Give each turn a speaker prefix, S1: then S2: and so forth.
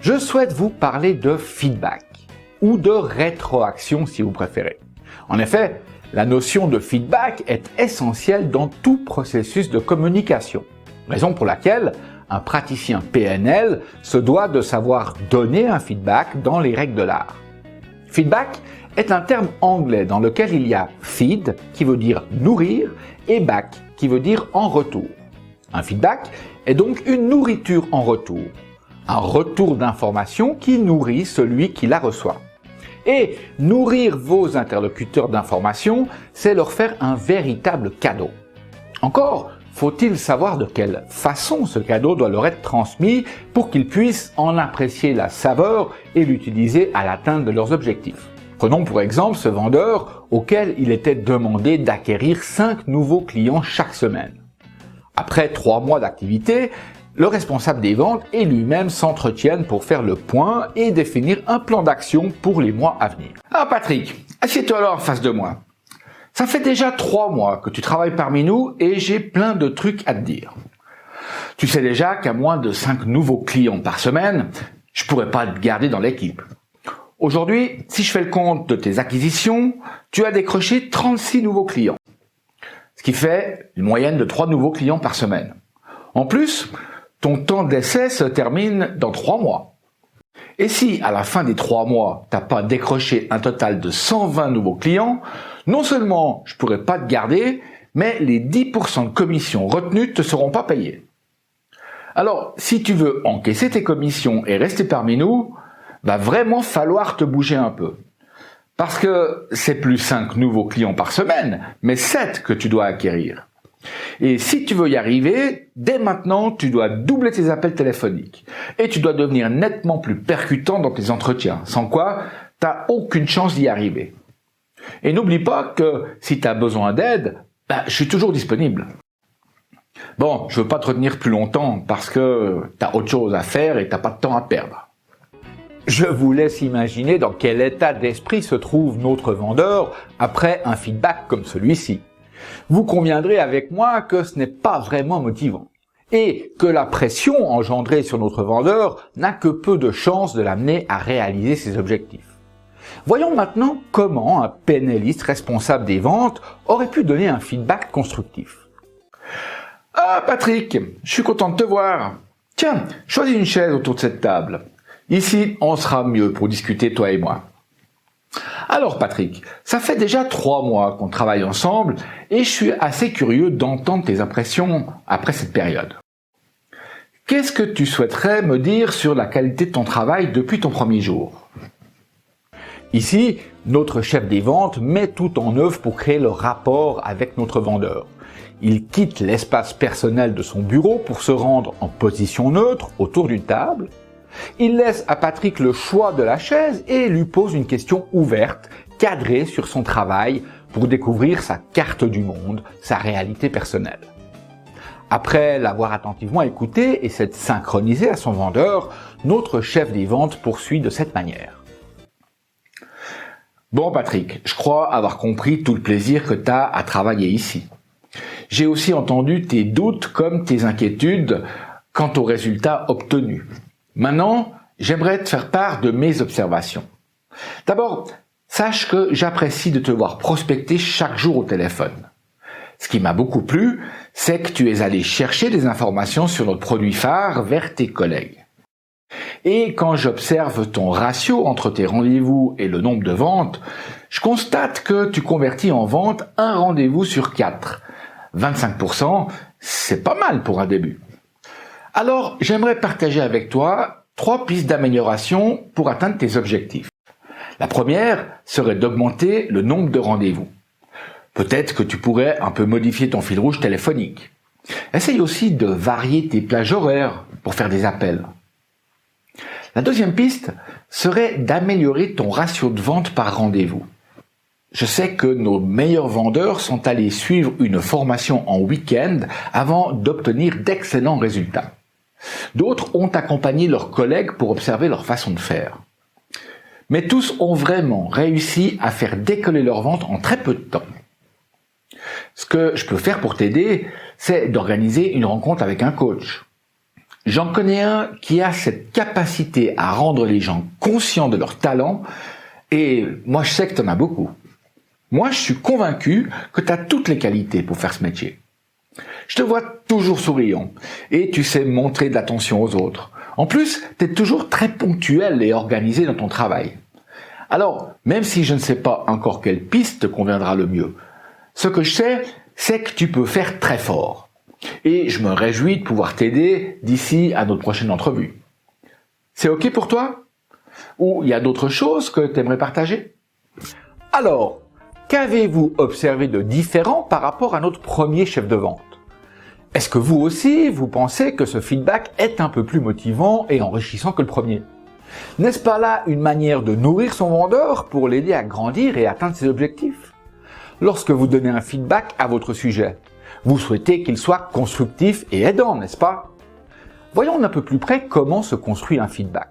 S1: je souhaite vous parler de feedback, ou de rétroaction si vous préférez. En effet, la notion de feedback est essentielle dans tout processus de communication, raison pour laquelle un praticien PNL se doit de savoir donner un feedback dans les règles de l'art. Feedback est un terme anglais dans lequel il y a feed qui veut dire nourrir et back qui veut dire en retour. Un feedback est donc une nourriture en retour, un retour d'information qui nourrit celui qui la reçoit. Et nourrir vos interlocuteurs d'informations, c'est leur faire un véritable cadeau. Encore faut-il savoir de quelle façon ce cadeau doit leur être transmis pour qu'ils puissent en apprécier la saveur et l'utiliser à l'atteinte de leurs objectifs. Prenons pour exemple ce vendeur auquel il était demandé d'acquérir 5 nouveaux clients chaque semaine. Après 3 mois d'activité, le responsable des ventes et lui-même s'entretiennent pour faire le point et définir un plan d'action pour les mois à venir. « Ah Patrick, assieds-toi là en face de moi. Ça fait déjà 3 mois que tu travailles parmi nous et j'ai plein de trucs à te dire. Tu sais déjà qu'à moins de 5 nouveaux clients par semaine, je pourrais pas te garder dans l'équipe. Aujourd'hui, si je fais le compte de tes acquisitions, tu as décroché 36 nouveaux clients. Ce qui fait une moyenne de 3 nouveaux clients par semaine. En plus, ton temps d'essai se termine dans 3 mois. Et si, à la fin des 3 mois, t'as pas décroché un total de 120 nouveaux clients, non seulement je pourrais pas te garder, mais les 10% de commissions retenues te seront pas payées. Alors, si tu veux encaisser tes commissions et rester parmi nous, va vraiment falloir te bouger un peu. Parce que c'est plus 5 nouveaux clients par semaine, mais 7 que tu dois acquérir. Et si tu veux y arriver, dès maintenant, tu dois doubler tes appels téléphoniques. Et tu dois devenir nettement plus percutant dans tes entretiens, sans quoi, t'as aucune chance d'y arriver. Et n'oublie pas que si tu as besoin d'aide, je suis toujours disponible. Bon, je veux pas te retenir plus longtemps parce que t'as autre chose à faire et t'as pas de temps à perdre. Je vous laisse imaginer dans quel état d'esprit se trouve notre vendeur après un feedback comme celui-ci. Vous conviendrez avec moi que ce n'est pas vraiment motivant et que la pression engendrée sur notre vendeur n'a que peu de chances de l'amener à réaliser ses objectifs. Voyons maintenant comment un PNListe responsable des ventes aurait pu donner un feedback constructif. « Ah Patrick, je suis content de te voir. Tiens, choisis une chaise autour de cette table. Ici, on sera mieux pour discuter toi et moi. » Alors Patrick, ça fait déjà 3 mois qu'on travaille ensemble et je suis assez curieux d'entendre tes impressions après cette période. Qu'est-ce que tu souhaiterais me dire sur la qualité de ton travail depuis ton premier jour ? Ici, notre chef des ventes met tout en œuvre pour créer le rapport avec notre vendeur. Il quitte l'espace personnel de son bureau pour se rendre en position neutre autour d'une table. Il laisse à Patrick le choix de la chaise et lui pose une question ouverte, cadrée sur son travail pour découvrir sa carte du monde, sa réalité personnelle. Après l'avoir attentivement écouté et s'être synchronisé à son vendeur, notre chef des ventes poursuit de cette manière. Bon Patrick, je crois avoir compris tout le plaisir que tu as à travailler ici. J'ai aussi entendu tes doutes comme tes inquiétudes quant aux résultats obtenus. Maintenant, j'aimerais te faire part de mes observations. D'abord, sache que j'apprécie de te voir prospecter chaque jour au téléphone. Ce qui m'a beaucoup plu, c'est que tu es allé chercher des informations sur notre produit phare vers tes collègues. Et quand j'observe ton ratio entre tes rendez-vous et le nombre de ventes, je constate que tu convertis en vente un rendez-vous sur 4. 25%, c'est pas mal pour un début. Alors, j'aimerais partager avec toi 3 pistes d'amélioration pour atteindre tes objectifs. La première serait d'augmenter le nombre de rendez-vous. Peut-être que tu pourrais un peu modifier ton fil rouge téléphonique. Essaye aussi de varier tes plages horaires pour faire des appels. La deuxième piste serait d'améliorer ton ratio de vente par rendez-vous. Je sais que nos meilleurs vendeurs sont allés suivre une formation en week-end avant d'obtenir d'excellents résultats. D'autres ont accompagné leurs collègues pour observer leur façon de faire. Mais tous ont vraiment réussi à faire décoller leurs ventes en très peu de temps. Ce que je peux faire pour t'aider, c'est d'organiser une rencontre avec un coach. J'en connais un qui a cette capacité à rendre les gens conscients de leur talent et moi je sais que tu en as beaucoup. Moi je suis convaincu que tu as toutes les qualités pour faire ce métier. Je te vois toujours souriant et tu sais montrer de l'attention aux autres. En plus, tu es toujours très ponctuel et organisé dans ton travail. Alors, même si je ne sais pas encore quelle piste te conviendra le mieux, ce que je sais, c'est que tu peux faire très fort. Et je me réjouis de pouvoir t'aider d'ici à notre prochaine entrevue. C'est OK pour toi? Ou il y a d'autres choses que tu aimerais partager? Alors, qu'avez-vous observé de différent par rapport à notre premier chef de vente? Est-ce que vous aussi, vous pensez que ce feedback est un peu plus motivant et enrichissant que le premier? N'est-ce pas là une manière de nourrir son vendeur pour l'aider à grandir et atteindre ses objectifs? Lorsque vous donnez un feedback à votre sujet, vous souhaitez qu'il soit constructif et aidant, n'est-ce pas? Voyons d'un peu plus près comment se construit un feedback.